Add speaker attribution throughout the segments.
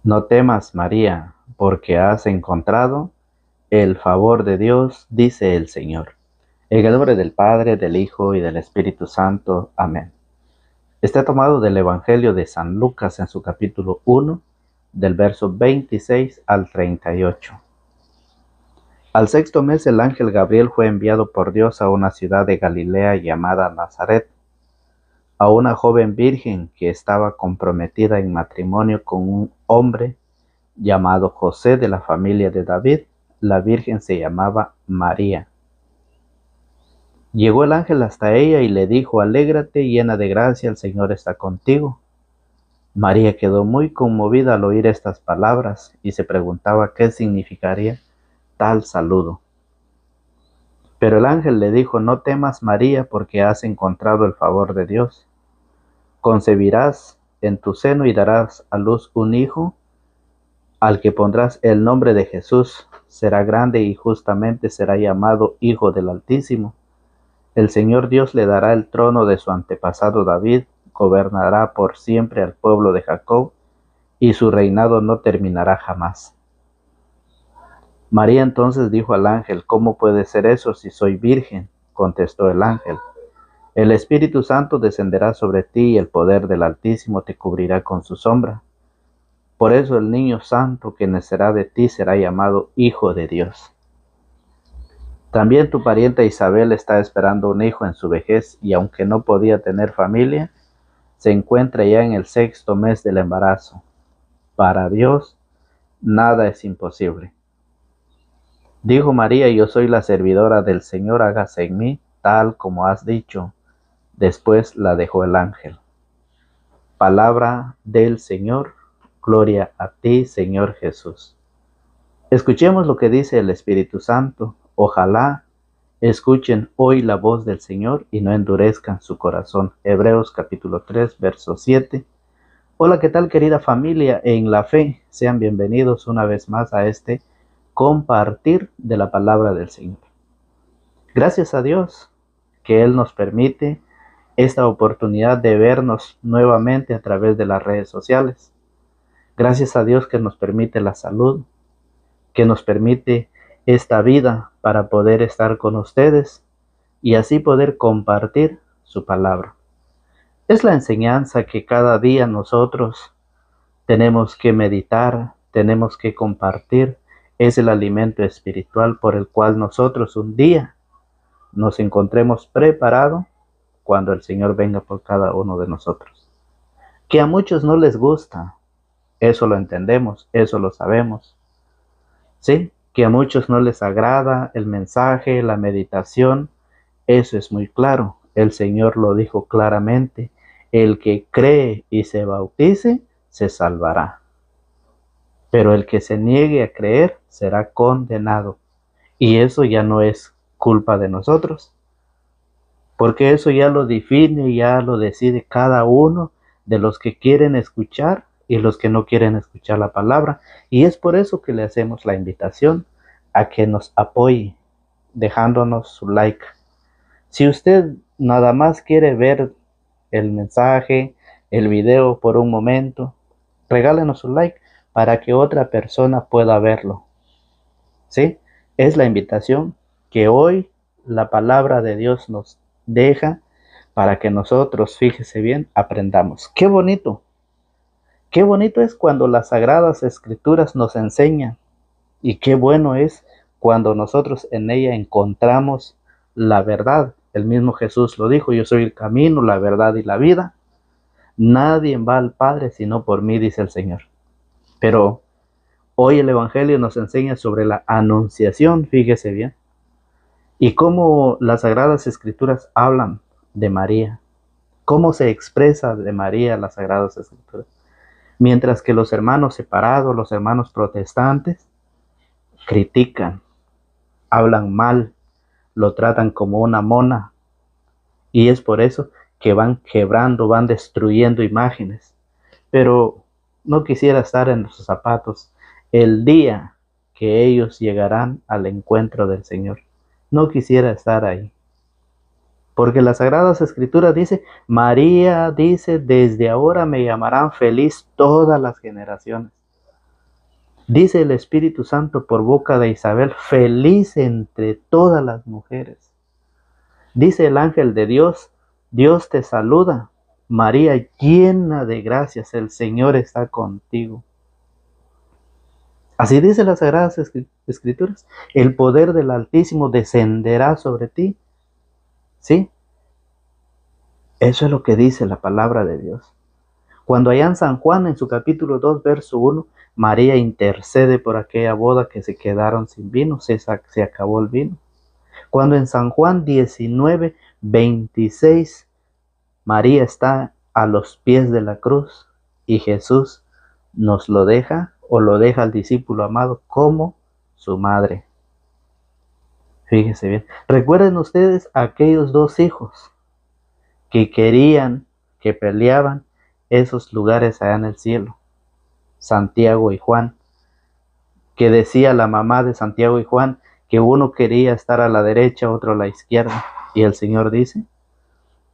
Speaker 1: No temas, María, porque has encontrado el favor de Dios, dice el Señor. En el nombre del Padre, del Hijo y del Espíritu Santo. Amén. Está tomado del Evangelio de San Lucas en su capítulo 1, del verso 26 al 38. Al sexto mes el ángel Gabriel fue enviado por Dios a una ciudad de Galilea llamada Nazaret, a una joven virgen que estaba comprometida en matrimonio con un hombre llamado José de la familia de David. La virgen se llamaba María. Llegó el ángel hasta ella y le dijo: Alégrate, llena de gracia, el Señor está contigo. María quedó muy conmovida al oír estas palabras y se preguntaba qué significaría tal saludo. Pero el ángel le dijo: No temas, María, porque has encontrado el favor de Dios. Concebirás en tu seno y darás a luz un hijo, al que pondrás el nombre de Jesús. Será grande y justamente será llamado Hijo del Altísimo. El Señor Dios le dará el trono de su antepasado David, gobernará por siempre al pueblo de Jacob, y su reinado no terminará jamás. María entonces dijo al ángel: ¿Cómo puede ser eso si soy virgen? Contestó el ángel: El Espíritu Santo descenderá sobre ti y el poder del Altísimo te cubrirá con su sombra. Por eso el niño santo que nacerá de ti será llamado Hijo de Dios. También tu pariente Isabel está esperando un hijo en su vejez y aunque no podía tener familia, se encuentra ya en el sexto mes del embarazo. Para Dios nada es imposible. Dijo María: Yo soy la servidora del Señor, hágase en mí tal como has dicho. Después la dejó el ángel. Palabra del Señor. Gloria a ti, Señor Jesús. Escuchemos lo que dice el Espíritu Santo. Ojalá escuchen hoy la voz del Señor y no endurezcan su corazón. Hebreos capítulo 3, verso 7. Hola, ¿qué tal, querida familia en la fe? Sean bienvenidos una vez más a este compartir de la palabra del Señor. Gracias a Dios que Él nos permite esta oportunidad de vernos nuevamente a través de las redes sociales. Gracias a Dios que nos permite la salud, que nos permite esta vida para poder estar con ustedes y así poder compartir su palabra. Es la enseñanza que cada día nosotros tenemos que meditar, tenemos que compartir. Es el alimento espiritual por el cual nosotros un día nos encontremos preparados cuando el Señor venga por cada uno de nosotros. Que a muchos no les gusta, eso lo entendemos, eso lo sabemos. Sí, que a muchos no les agrada el mensaje, la meditación, eso es muy claro. El Señor lo dijo claramente: el que cree y se bautice, se salvará. Pero el que se niegue a creer será condenado. Y eso ya no es culpa de nosotros, porque eso ya lo define, ya lo decide cada uno de los que quieren escuchar y los que no quieren escuchar la palabra. Y es por eso que le hacemos la invitación a que nos apoye dejándonos su like. Si usted nada más quiere ver el mensaje, el video por un momento, regálenos su like para que otra persona pueda verlo. ¿Sí? Es la invitación que hoy la palabra de Dios nos deja para que nosotros, fíjese bien, aprendamos. Qué bonito es cuando las Sagradas Escrituras nos enseñan, y qué bueno es cuando nosotros en ella encontramos la verdad. El mismo Jesús lo dijo: Yo soy el camino, la verdad y la vida. Nadie va al Padre sino por mí, dice el Señor. Pero hoy el Evangelio nos enseña sobre la anunciación, fíjese bien, y cómo las Sagradas Escrituras hablan de María, cómo se expresa de María las Sagradas Escrituras. Mientras que los hermanos separados, los hermanos protestantes, critican, hablan mal, lo tratan como una mona, y es por eso que van quebrando, van destruyendo imágenes. Pero no quisiera estar en sus zapatos el día que ellos llegarán al encuentro del Señor. No quisiera estar ahí. Porque las Sagradas Escrituras dice: María dice, desde ahora me llamarán feliz todas las generaciones. Dice el Espíritu Santo por boca de Isabel, feliz entre todas las mujeres. Dice el ángel de Dios, Dios te saluda, María llena de gracias, el Señor está contigo. Así dice las Sagradas Escrituras, el poder del Altísimo descenderá sobre ti. ¿Sí? Eso es lo que dice la palabra de Dios. Cuando allá en San Juan, en su capítulo 2, verso 1, María intercede por aquella boda que se quedaron sin vino, se acabó el vino. Cuando en San Juan 19, 26, María está a los pies de la cruz y Jesús nos lo deja o lo deja al discípulo amado como su madre. Fíjese bien. Recuerden ustedes a aquellos dos hijos que querían, que peleaban esos lugares allá en el cielo, Santiago y Juan, que decía la mamá de Santiago y Juan que uno quería estar a la derecha, otro a la izquierda, y el Señor dice,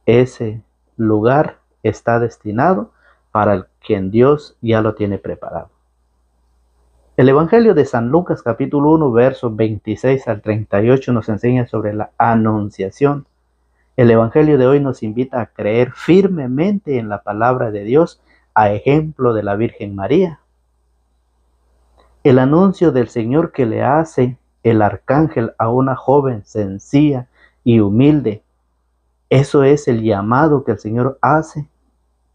Speaker 1: ese lugar está destinado para el quien Dios ya lo tiene preparado. El Evangelio de San Lucas capítulo 1 versos 26 al 38 nos enseña sobre la anunciación. El Evangelio de hoy nos invita a creer firmemente en la palabra de Dios a ejemplo de la Virgen María. El anuncio del Señor que le hace el arcángel a una joven sencilla y humilde, eso es el llamado que el Señor hace.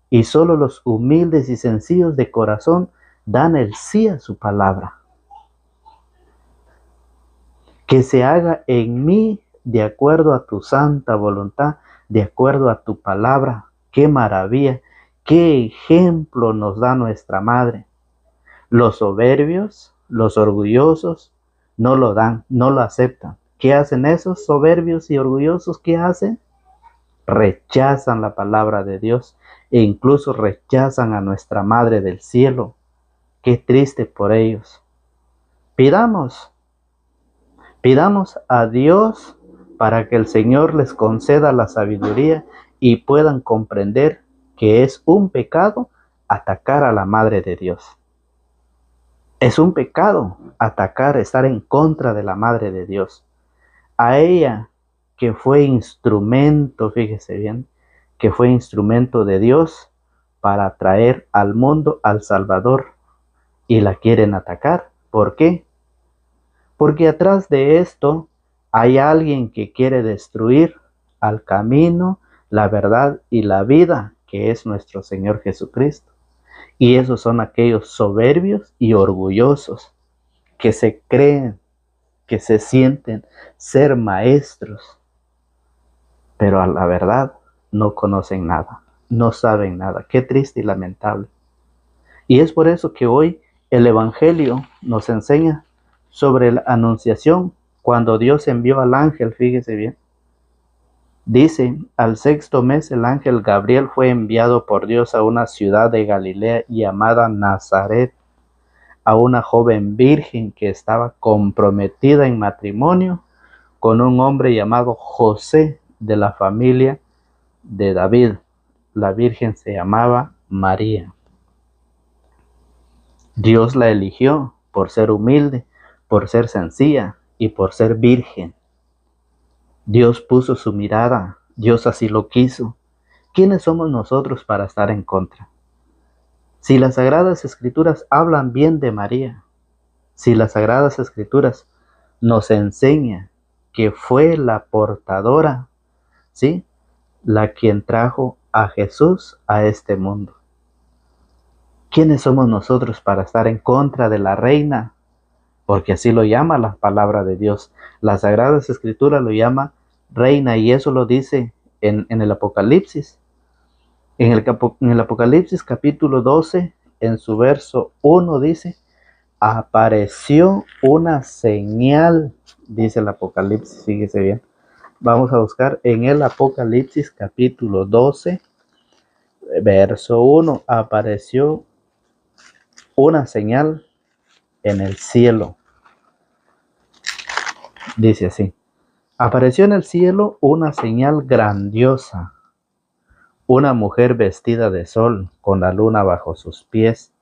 Speaker 1: Y solo los humildes y sencillos de corazón dan el sí a su palabra. Que se haga en mí de acuerdo a tu santa voluntad, de acuerdo a tu palabra. ¡Qué maravilla! ¡Qué ejemplo nos da nuestra Madre! Los soberbios, los orgullosos, no lo dan, no lo aceptan. ¿Qué hacen esos soberbios y orgullosos? ¿Qué hacen? Rechazan la palabra de Dios e incluso rechazan a nuestra Madre del Cielo. Qué triste por ellos. Pidamos a Dios para que el Señor les conceda la sabiduría y puedan comprender que es un pecado atacar a la Madre de Dios. Es un pecado atacar, estar en contra de la Madre de Dios. A ella que fue instrumento, fíjese bien, que fue instrumento de Dios para traer al mundo al Salvador y la quieren atacar. ¿Por qué? Porque atrás de esto hay alguien que quiere destruir al camino, la verdad y la vida, que es nuestro Señor Jesucristo. Y esos son aquellos soberbios y orgullosos que se creen, que se sienten ser maestros, pero a la verdad no conocen nada, no saben nada. Qué triste y lamentable. Y es por eso que hoy el Evangelio nos enseña sobre la anunciación cuando Dios envió al ángel, fíjese bien. Dice, al 6º mes el ángel Gabriel fue enviado por Dios a una ciudad de Galilea llamada Nazaret, a una joven virgen que estaba comprometida en matrimonio con un hombre llamado José de la familia de David. La virgen se llamaba María. Dios la eligió por ser humilde, por ser sencilla y por ser virgen. Dios puso su mirada, Dios así lo quiso. ¿Quiénes somos nosotros para estar en contra? Si las Sagradas Escrituras hablan bien de María, si las Sagradas Escrituras nos enseñan que fue la portadora, ¿sí?, la quien trajo a Jesús a este mundo. ¿Quiénes somos nosotros para estar en contra de la reina? Porque así lo llama la palabra de Dios. Las Sagradas Escrituras lo llama reina y eso lo dice en el Apocalipsis. En el Apocalipsis capítulo 12, en su verso 1 dice, apareció una señal, dice el Apocalipsis, fíjese bien. Vamos a buscar en el Apocalipsis capítulo 12, verso 1, apareció una señal en el cielo. Dice así, apareció en el cielo una señal grandiosa, una mujer vestida de sol con la luna bajo sus pies,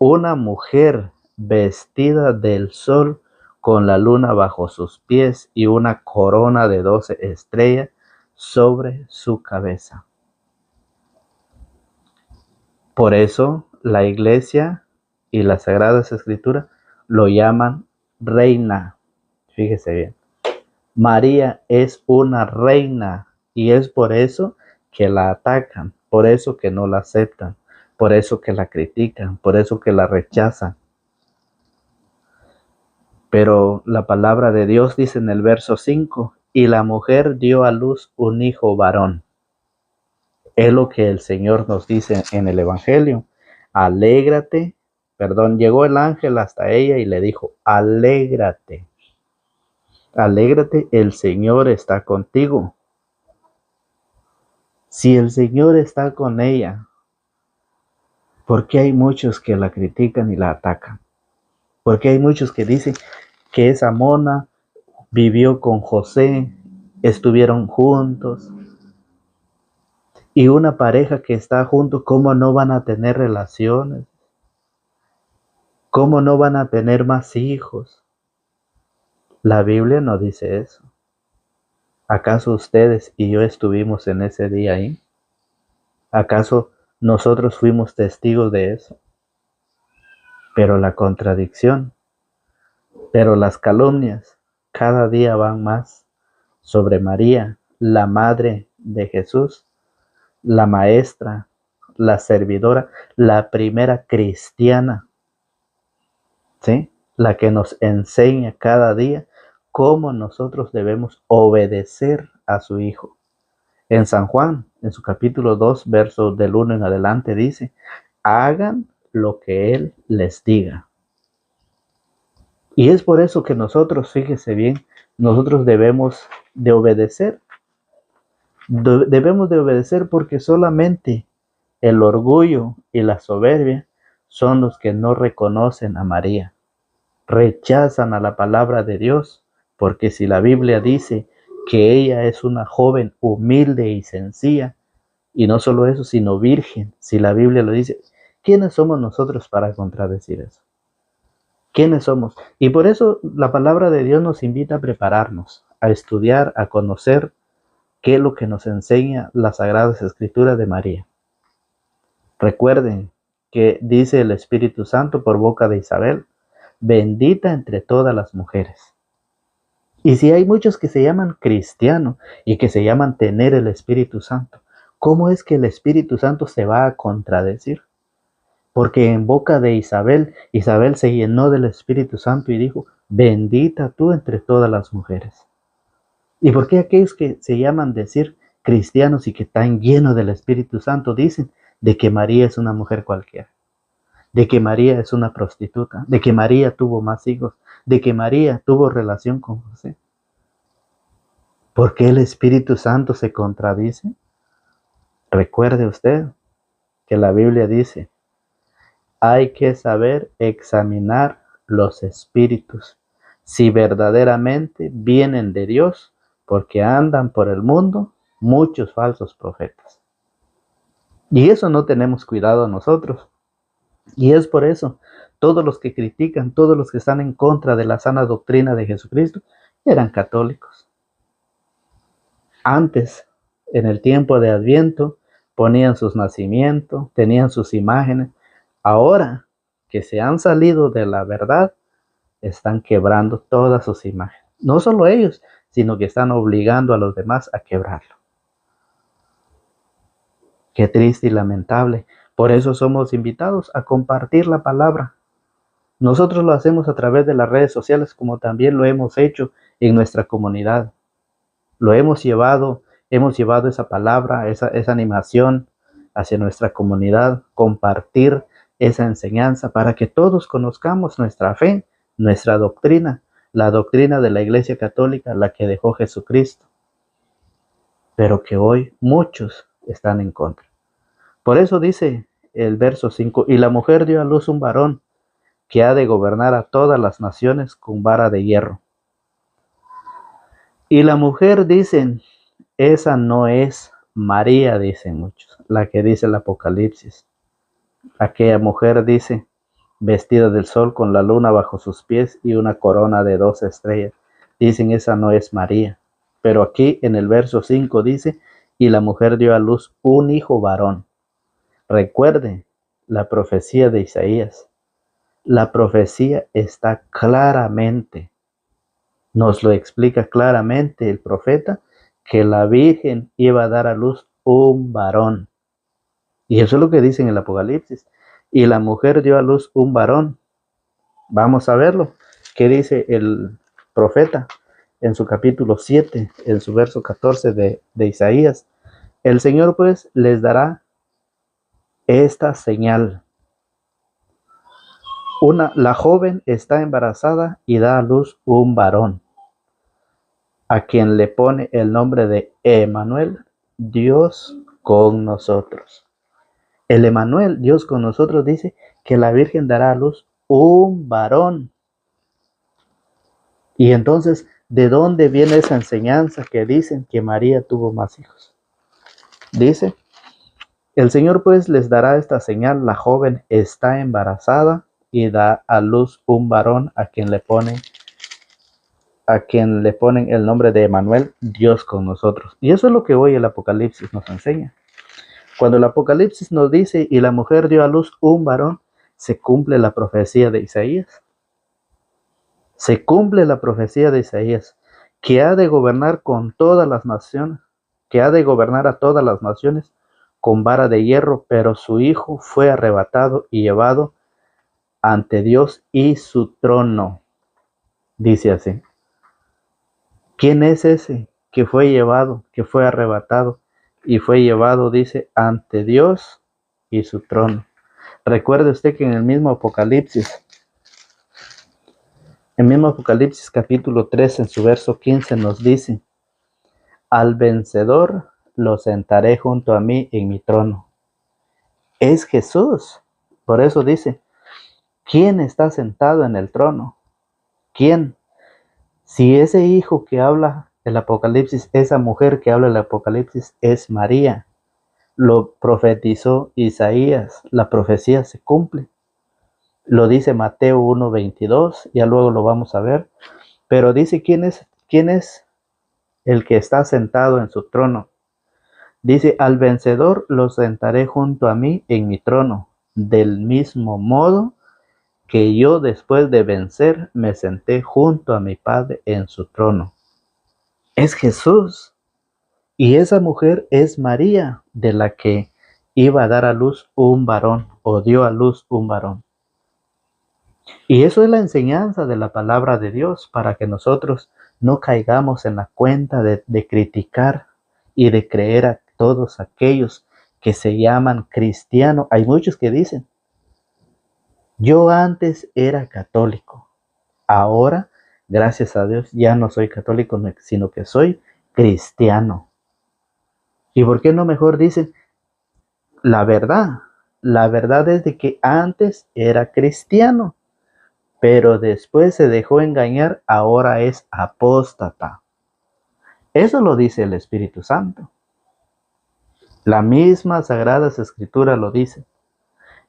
Speaker 1: una mujer vestida del sol con la luna bajo sus pies y una corona de 12 estrellas sobre su cabeza. Por eso la Iglesia y las Sagradas Escrituras lo llaman reina. Fíjese bien. María es una reina y es por eso que la atacan, por eso que no la aceptan, por eso que la critican, por eso que la rechazan. Pero la palabra de Dios dice en el verso 5, y la mujer dio a luz un hijo varón. Es lo que el Señor nos dice en el Evangelio. Alégrate, llegó el ángel hasta ella y le dijo, alégrate, alégrate, el Señor está contigo. Si el Señor está con ella, ¿por qué hay muchos que la critican y la atacan? ¿Por qué hay muchos que dicen que esa mona vivió con José, estuvieron juntos? Y una pareja que está juntos, ¿cómo no van a tener relaciones? ¿Cómo no van a tener más hijos? La Biblia no dice eso. ¿Acaso ustedes y yo estuvimos en ese día ahí? ¿Acaso nosotros fuimos testigos de eso? Pero la contradicción, pero las calumnias cada día van más sobre María, la madre de Jesús, la maestra, la servidora, la primera cristiana, ¿sí? La que nos enseña cada día cómo nosotros debemos obedecer a su Hijo. En San Juan, en su capítulo 2, versos del 1 en adelante, dice, hagan lo que Él les diga. Y es por eso que nosotros, fíjese bien, nosotros debemos de obedecer. Debemos de obedecer porque solamente el orgullo y la soberbia son los que no reconocen a María. Rechazan a la palabra de Dios, porque si la Biblia dice que ella es una joven humilde y sencilla, y no solo eso, sino virgen, si la Biblia lo dice, ¿quiénes somos nosotros para contradecir eso? ¿Quiénes somos? Y por eso la palabra de Dios nos invita a prepararnos, a estudiar, a conocer qué es lo que nos enseña las Sagradas Escrituras de María. Recuerden que dice el Espíritu Santo por boca de Isabel, bendita entre todas las mujeres. Y si hay muchos que se llaman cristianos y que se llaman tener el Espíritu Santo, ¿cómo es que el Espíritu Santo se va a contradecir? Porque en boca de Isabel, Isabel se llenó del Espíritu Santo y dijo, bendita tú entre todas las mujeres. ¿Y por qué aquellos que se llaman decir cristianos y que están llenos del Espíritu Santo dicen de que María es una mujer cualquiera? De que María es una prostituta, de que María tuvo más hijos, de que María tuvo relación con José. ¿Por qué el Espíritu Santo se contradice? Recuerde usted que la Biblia dice, hay que saber examinar los espíritus, si verdaderamente vienen de Dios, porque andan por el mundo muchos falsos profetas. Y eso no tenemos cuidado nosotros. Y es por eso, todos los que critican, todos los que están en contra de la sana doctrina de Jesucristo, eran católicos. Antes, en el tiempo de Adviento, ponían sus nacimientos, tenían sus imágenes. Ahora que se han salido de la verdad, están quebrando todas sus imágenes. No solo ellos, sino que están obligando a los demás a quebrarlo. Qué triste y lamentable. Por eso somos invitados a compartir la palabra. Nosotros lo hacemos a través de las redes sociales, como también lo hemos hecho en nuestra comunidad. Lo hemos llevado esa palabra, esa animación hacia nuestra comunidad, compartir esa enseñanza para que todos conozcamos nuestra fe, nuestra doctrina, la doctrina de la Iglesia Católica, la que dejó Jesucristo, pero que hoy muchos están en contra. Por eso dice el verso 5, y la mujer dio a luz un varón que ha de gobernar a todas las naciones con vara de hierro. Y la mujer, dicen, esa no es María, dicen muchos, la que dice el Apocalipsis. Aquella mujer dice, vestida del sol con la luna bajo sus pies y una corona de 12 estrellas. Dicen, esa no es María. Pero aquí en el verso 5 dice, y la mujer dio a luz un hijo varón. Recuerde la profecía de Isaías. La profecía está claramente, nos lo explica claramente el profeta, que la Virgen iba a dar a luz un varón. Y eso es lo que dice en el Apocalipsis. Y la mujer dio a luz un varón. Vamos a verlo. ¿Qué dice el profeta en su capítulo 7, en su verso 14 de Isaías? El Señor pues les dará esta señal. La joven está embarazada y da a luz un varón, a quien le pone el nombre de Emmanuel, Dios con nosotros. El Emmanuel, Dios con nosotros, dice que la Virgen dará a luz un varón. Y entonces, ¿de dónde viene esa enseñanza que dicen que María tuvo más hijos? Dice, el Señor pues les dará esta señal, la joven está embarazada y da a luz un varón a quien le ponen el nombre de Emmanuel, Dios con nosotros. Y eso es lo que hoy el Apocalipsis nos enseña. Cuando el Apocalipsis nos dice, y la mujer dio a luz un varón, se cumple la profecía de Isaías. Se cumple la profecía de Isaías, que ha de gobernar con todas las naciones, que ha de gobernar a todas las naciones con vara de hierro, pero su hijo fue arrebatado y llevado ante Dios y su trono. Dice así. ¿Quién es ese que fue llevado, que fue arrebatado y fue llevado, dice, ante Dios y su trono? Recuerde usted que en el mismo Apocalipsis capítulo 3, en su verso 15 nos dice, al vencedor lo sentaré junto a mí en mi trono. Es Jesús. Por eso dice, ¿quién está sentado en el trono? ¿Quién? Si ese hijo que habla el Apocalipsis, esa mujer que habla el Apocalipsis es María, lo profetizó Isaías, la profecía se cumple. Lo dice Mateo 1:22, ya luego lo vamos a ver. Pero dice, ¿quién es el que está sentado en su trono? Dice, al vencedor lo sentaré junto a mí en mi trono, del mismo modo que yo después de vencer me senté junto a mi Padre en su trono. Es Jesús. Y esa mujer es María, de la que iba a dar a luz un varón, o dio a luz un varón. Y eso es la enseñanza de la palabra de Dios, para que nosotros no caigamos en la cuenta de criticar y de creer a todos aquellos que se llaman cristianos. Hay muchos que dicen, yo antes era católico, ahora, gracias a Dios, ya no soy católico, sino que soy cristiano. ¿Y por qué no mejor dicen la verdad? La verdad es de que antes era cristiano, pero después se dejó engañar, ahora es apóstata. Eso lo dice el Espíritu Santo. La misma Sagradas Escrituras lo dice.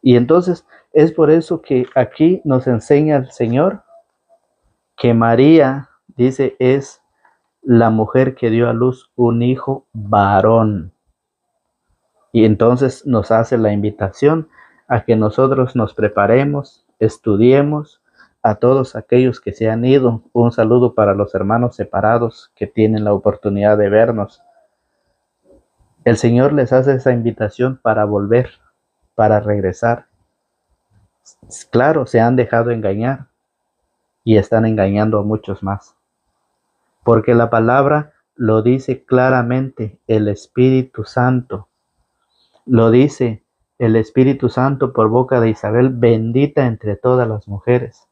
Speaker 1: Y entonces es por eso que aquí nos enseña el Señor que María, dice, es la mujer que dio a luz un hijo varón. Y entonces nos hace la invitación a que nosotros nos preparemos, estudiemos. A todos aquellos que se han ido, un saludo para los hermanos separados que tienen la oportunidad de vernos. El Señor les hace esa invitación para volver, para regresar. Claro, se han dejado engañar y están engañando a muchos más. Porque la palabra lo dice claramente, el Espíritu Santo. Lo dice el Espíritu Santo por boca de Isabel, bendita entre todas las mujeres.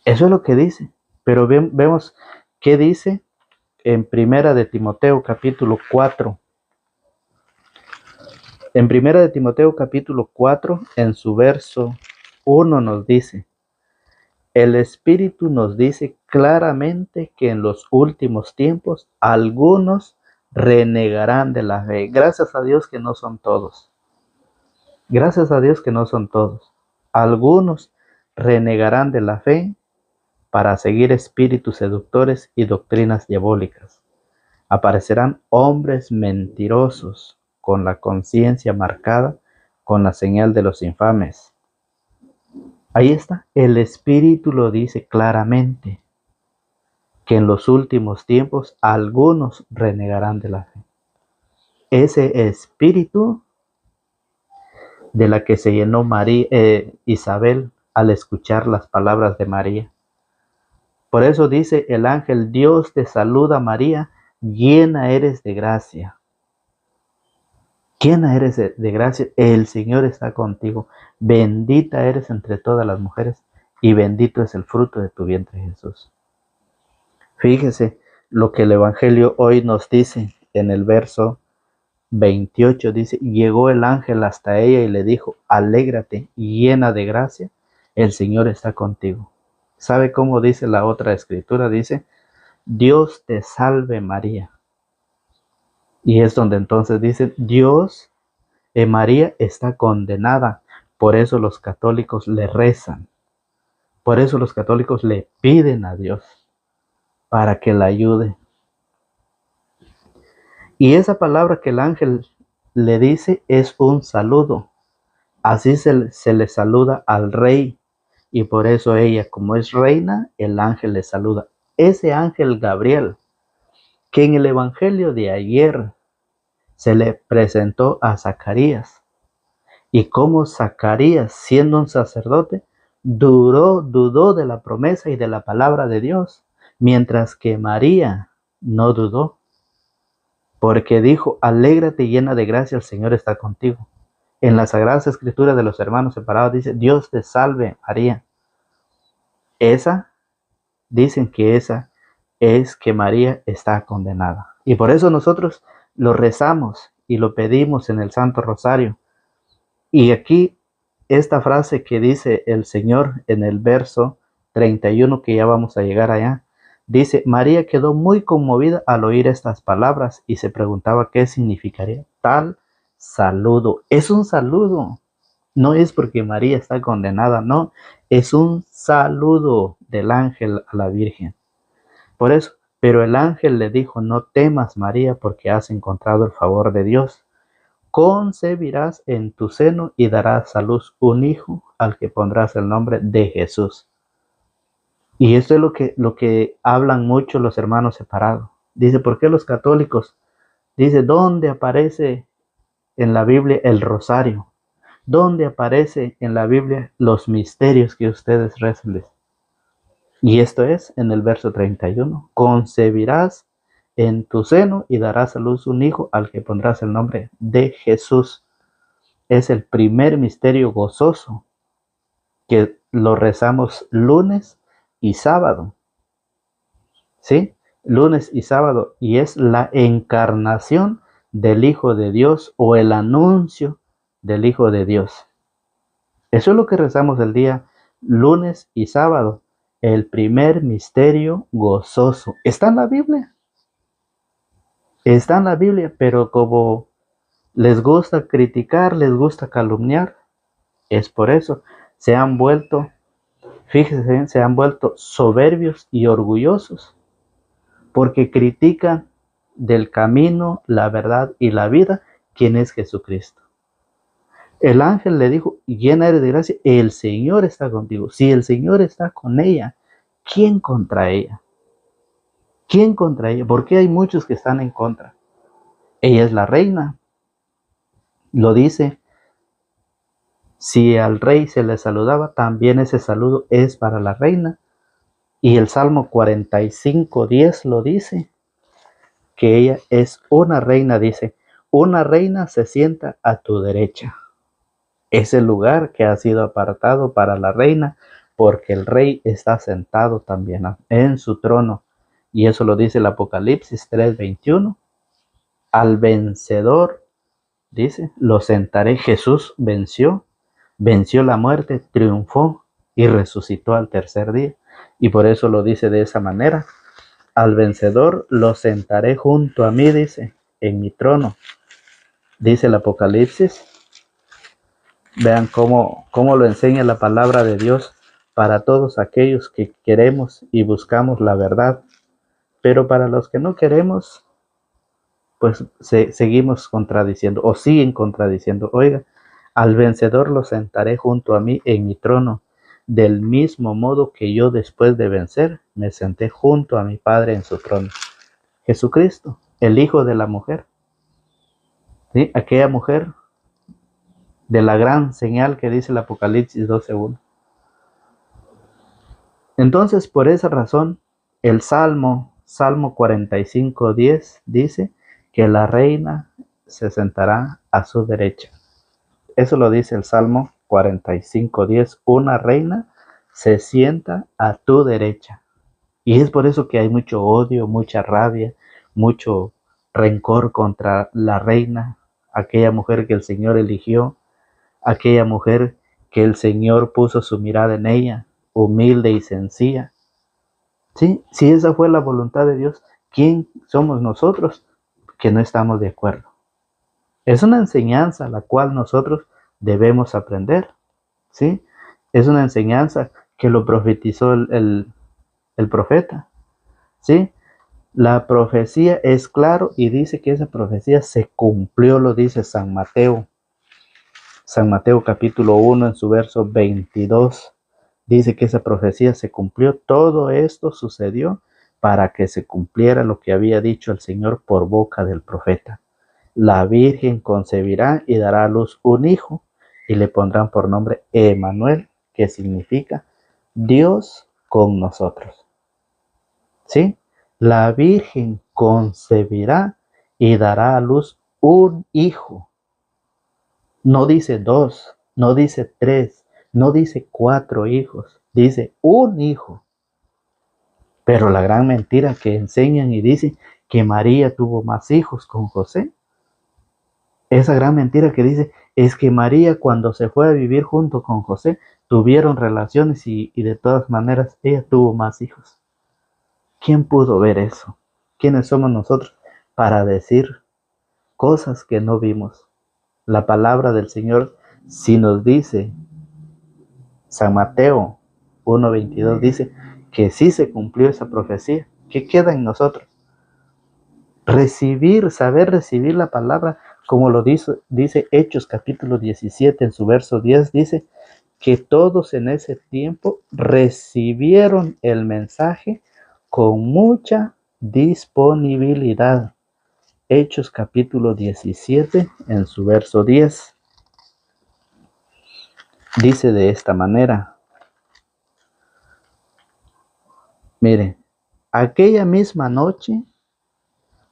Speaker 1: Eso es lo que dice. Pero vemos qué dice en Primera de Timoteo capítulo 4. En Primera de Timoteo capítulo 4, en su verso 1 nos dice, el Espíritu nos dice claramente que en los últimos tiempos algunos renegarán de la fe. Gracias a Dios que no son todos. Gracias a Dios que no son todos. Algunos renegarán de la fe para seguir espíritus seductores y doctrinas diabólicas. Aparecerán hombres mentirosos con la conciencia marcada con la señal de los infames. Ahí está, el Espíritu lo dice claramente, que en los últimos tiempos algunos renegarán de la fe. Ese espíritu de la que se llenó Isabel al escuchar las palabras de María. Por eso dice el ángel: Dios te saluda, María, llena eres de gracia. Llena eres de gracia, el Señor está contigo. Bendita eres entre todas las mujeres y bendito es el fruto de tu vientre, Jesús. Fíjese lo que el Evangelio hoy nos dice en el verso 28. Dice: llegó el ángel hasta ella y le dijo: alégrate, llena de gracia, el Señor está contigo. ¿Sabe cómo dice la otra escritura? Dice: Dios te salve, María. Y es donde entonces dice: María está condenada. Por eso los católicos le rezan. Por eso los católicos le piden a Dios para que la ayude. Y esa palabra que el ángel le dice es un saludo. Así se le saluda al rey. Y por eso ella, como es reina, el ángel le saluda. Ese ángel Gabriel, que en el Evangelio de ayer se le presentó a Zacarías. Y como Zacarías, siendo un sacerdote, dudó de la promesa y de la palabra de Dios, mientras que María no dudó, porque dijo: alégrate, llena de gracia, el Señor está contigo. En las Sagradas Escrituras de los Hermanos Separados dice: Dios te salve, María. Dicen que esa es que María está condenada. Y por eso nosotros lo rezamos y lo pedimos en el Santo Rosario. Y aquí esta frase que dice el Señor en el verso 31, que ya vamos a llegar allá, dice: María quedó muy conmovida al oír estas palabras y se preguntaba qué significaría tal saludo. Es un saludo, no es porque María está condenada, no, es un saludo del ángel a la Virgen. Por eso, pero el ángel le dijo: no temas, María, porque has encontrado el favor de Dios. Concebirás en tu seno y darás a luz un hijo al que pondrás el nombre de Jesús. Y esto es lo que hablan mucho los hermanos separados. Dice: ¿por qué los católicos? Dice: ¿dónde aparece en la Biblia el rosario? ¿Dónde aparece en la Biblia los misterios que ustedes rezan? Y esto es en el verso 31. Concebirás en tu seno y darás a luz un hijo al que pondrás el nombre de Jesús. Es el primer misterio gozoso que lo rezamos lunes y sábado. ¿Sí? Lunes y sábado. Y es la encarnación del Hijo de Dios o el anuncio del Hijo de Dios. Eso es lo que rezamos el día lunes y sábado. El primer misterio gozoso. Está en la Biblia. Está en la Biblia, pero como les gusta criticar, les gusta calumniar, es por eso se han vuelto, fíjense, se han vuelto soberbios y orgullosos, porque critican del camino, la verdad y la vida, quien es Jesucristo. El ángel le dijo: llena eres de gracia, el Señor está contigo. Si el Señor está con ella, ¿quién contra ella? ¿Quién contra ella? Porque hay muchos que están en contra. Ella es la reina. Lo dice: si al rey se le saludaba, también ese saludo es para la reina. Y el Salmo 45:10 lo dice, que ella es una reina. Dice: una reina se sienta a tu derecha. Es el lugar que ha sido apartado para la reina, porque el rey está sentado también en su trono. Y eso lo dice el Apocalipsis 3:21. Al vencedor, dice, lo sentaré. Jesús venció la muerte, triunfó y resucitó al tercer día. Y por eso lo dice de esa manera: al vencedor lo sentaré junto a mí, dice, en mi trono. Dice el Apocalipsis Vean cómo lo enseña la palabra de Dios para todos aquellos que queremos y buscamos la verdad. Pero para los que no queremos, pues seguimos contradiciendo o siguen contradiciendo. Oiga, al vencedor lo sentaré junto a mí en mi trono, del mismo modo que yo después de vencer me senté junto a mi Padre en su trono. Jesucristo, el Hijo de la mujer, ¿sí? Aquella mujer de la gran señal que dice el Apocalipsis 12:1. Entonces, por esa razón, el Salmo 45:10 dice que la reina se sentará a su derecha. Eso lo dice el Salmo 45:10. Una reina se sienta a tu derecha. Y es por eso que hay mucho odio, mucha rabia, mucho rencor contra la reina, aquella mujer que el Señor eligió, aquella mujer que el Señor puso su mirada en ella, humilde y sencilla. ¿Sí? Si esa fue la voluntad de Dios, ¿quién somos nosotros que no estamos de acuerdo? Es una enseñanza la cual nosotros debemos aprender, ¿sí? Es una enseñanza que lo profetizó el profeta, ¿sí? La profecía es claro y dice que esa profecía se cumplió, lo dice San Mateo. San Mateo capítulo 1 en su verso 22 dice que esa profecía se cumplió. Todo esto sucedió para que se cumpliera lo que había dicho el Señor por boca del profeta. La Virgen concebirá y dará a luz un hijo y le pondrán por nombre Emmanuel, que significa Dios con nosotros. ¿Sí? La Virgen concebirá y dará a luz un hijo. No dice 2, no dice 3, no dice 4 hijos, dice un hijo. Pero la gran mentira que enseñan y dicen que María tuvo más hijos con José, esa gran mentira que dice es que María cuando se fue a vivir junto con José tuvieron relaciones y de todas maneras ella tuvo más hijos. ¿Quién pudo ver eso? ¿Quiénes somos nosotros para decir cosas que no vimos? La palabra del Señor si nos dice, San Mateo 1:22 dice que sí se cumplió esa profecía. ¿Qué queda en nosotros? Saber recibir la palabra, como lo dice Hechos capítulo 17 en su verso 10, dice que todos en ese tiempo recibieron el mensaje con mucha disponibilidad. Hechos capítulo 17 en su verso 10 dice de esta manera. Miren, aquella misma noche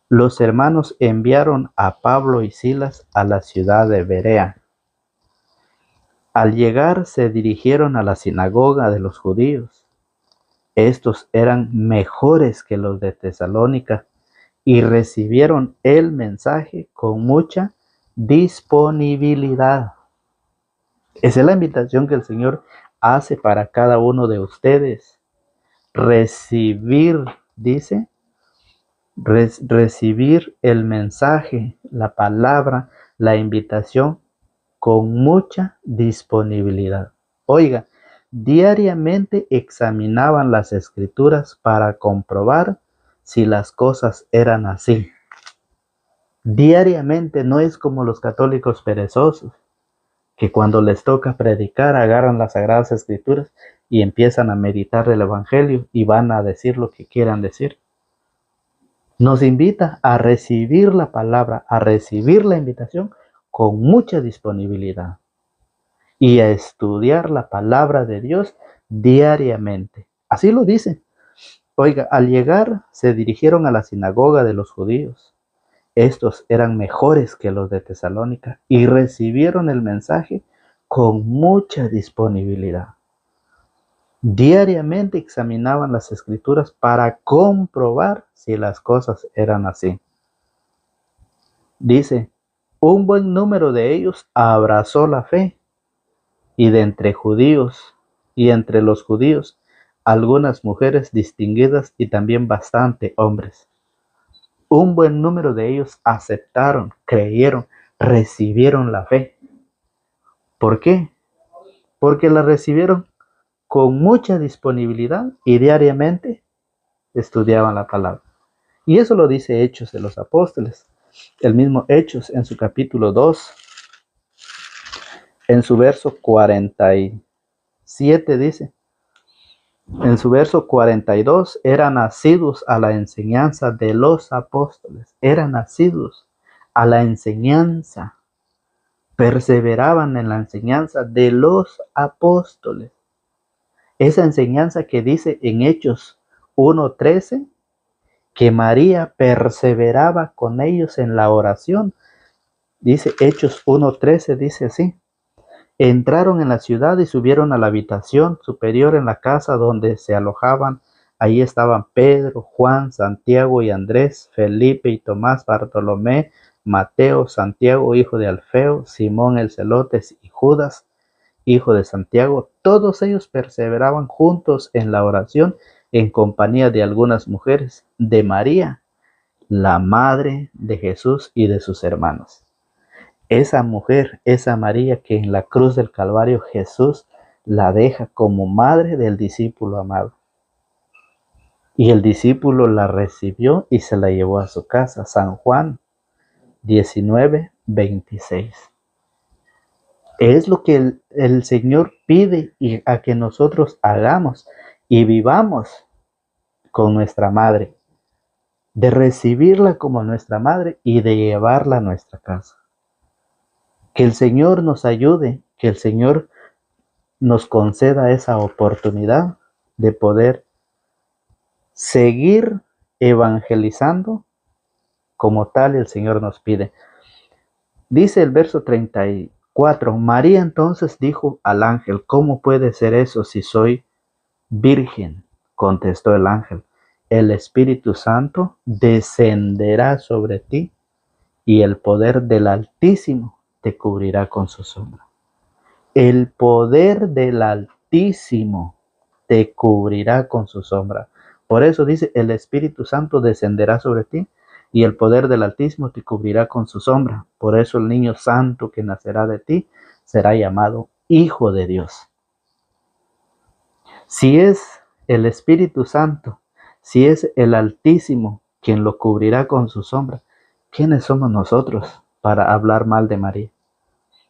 Speaker 1: los hermanos enviaron a Pablo y Silas a la ciudad de Berea. Al llegar se dirigieron a la sinagoga de los judíos. Estos eran mejores que los de Tesalónica y recibieron el mensaje con mucha disponibilidad. Esa es la invitación que el Señor hace para cada uno de ustedes. Recibir, dice, recibir el mensaje, la palabra, la invitación con mucha disponibilidad. Oiga, diariamente examinaban las escrituras para comprobar si las cosas eran así. Diariamente, no es como los católicos perezosos, que cuando les toca predicar agarran las sagradas escrituras y empiezan a meditar el evangelio y van a decir lo que quieran decir. Nos invita a recibir la palabra, a recibir la invitación con mucha disponibilidad y a estudiar la palabra de Dios diariamente. Así lo dice. Oiga, al llegar se dirigieron a la sinagoga de los judíos. Estos eran mejores que los de Tesalónica y recibieron el mensaje con mucha disponibilidad. Diariamente examinaban las escrituras para comprobar si las cosas eran así. Dice, un buen número de ellos abrazó la fe y de entre judíos y entre los judíos algunas mujeres distinguidas y también bastante hombres. Un buen número de ellos aceptaron, creyeron, recibieron la fe. ¿Por qué? Porque la recibieron con mucha disponibilidad y diariamente estudiaban la palabra. Y eso lo dice Hechos de los Apóstoles. El mismo Hechos en su capítulo 2, en su verso 47 dice, en su verso 42, eran asiduos a la enseñanza de los apóstoles, eran asiduos a la enseñanza, perseveraban en la enseñanza de los apóstoles. Esa enseñanza que dice en Hechos 1:13, que María perseveraba con ellos en la oración. Dice Hechos 1:13, dice así. Entraron en la ciudad y subieron a la habitación superior en la casa donde se alojaban. Allí estaban Pedro, Juan, Santiago y Andrés, Felipe y Tomás, Bartolomé, Mateo, Santiago, hijo de Alfeo, Simón el celote y Judas, hijo de Santiago. Todos ellos perseveraban juntos en la oración en compañía de algunas mujeres, de María, la madre de Jesús y de sus hermanos. Esa mujer, esa María que en la cruz del Calvario Jesús la deja como madre del discípulo amado. Y el discípulo la recibió y se la llevó a su casa. San Juan 19:26. Es lo que el Señor pide y a que nosotros hagamos y vivamos con nuestra madre, de recibirla como nuestra madre y de llevarla a nuestra casa. Que el Señor nos ayude, que el Señor nos conceda esa oportunidad de poder seguir evangelizando como tal el Señor nos pide. Dice el verso 34, María entonces dijo al ángel, ¿cómo puede ser eso si soy virgen? Contestó el ángel, el Espíritu Santo descenderá sobre ti y el poder del Altísimo te cubrirá con su sombra. El poder del Altísimo te cubrirá con su sombra. Por eso dice, el Espíritu Santo descenderá sobre ti y el poder del Altísimo te cubrirá con su sombra. Por eso el niño santo que nacerá de ti será llamado Hijo de Dios. Si es el Espíritu Santo, si es el Altísimo quien lo cubrirá con su sombra, ¿quiénes somos nosotros para hablar mal de María?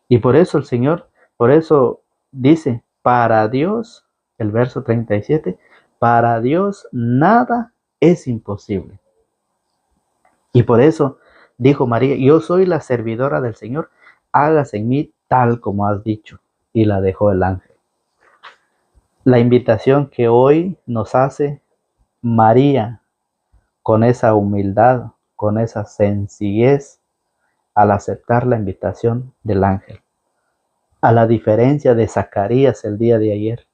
Speaker 1: Y por eso el Señor, por eso dice, para Dios, el verso 37, para Dios nada es imposible. Y por eso dijo María, yo soy la servidora del Señor, hágase en mí tal como has dicho. Y la dejó el ángel. La invitación que hoy nos hace María, con esa humildad, con esa sencillez, al aceptar la invitación del ángel. A la diferencia de Zacarías el día de ayer,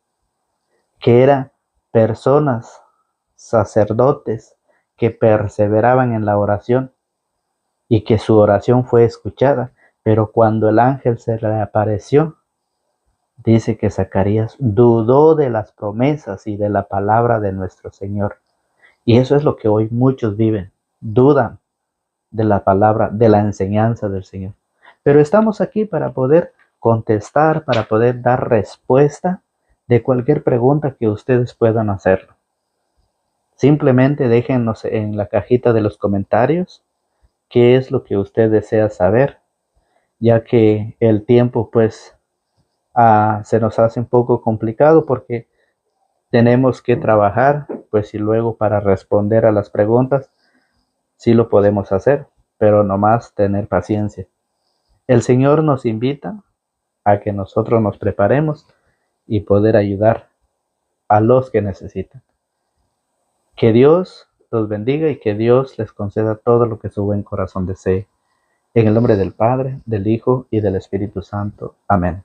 Speaker 1: que eran personas, sacerdotes, que perseveraban en la oración y que su oración fue escuchada, pero cuando el ángel se le apareció, dice que Zacarías dudó de las promesas y de la palabra de nuestro Señor. Y eso es lo que hoy muchos viven, dudan de la palabra, de la enseñanza del Señor. Pero estamos aquí para poder contestar, para poder dar respuesta de cualquier pregunta que ustedes puedan hacerlo. Simplemente déjennos en la cajita de los comentarios qué es lo que usted desea saber, ya que el tiempo pues se nos hace un poco complicado porque tenemos que trabajar, pues y luego para responder a las preguntas sí lo podemos hacer, pero nomás tener paciencia. El Señor nos invita a que nosotros nos preparemos y poder ayudar a los que necesitan. Que Dios los bendiga y que Dios les conceda todo lo que su buen corazón desee. En el nombre del Padre, del Hijo y del Espíritu Santo. Amén.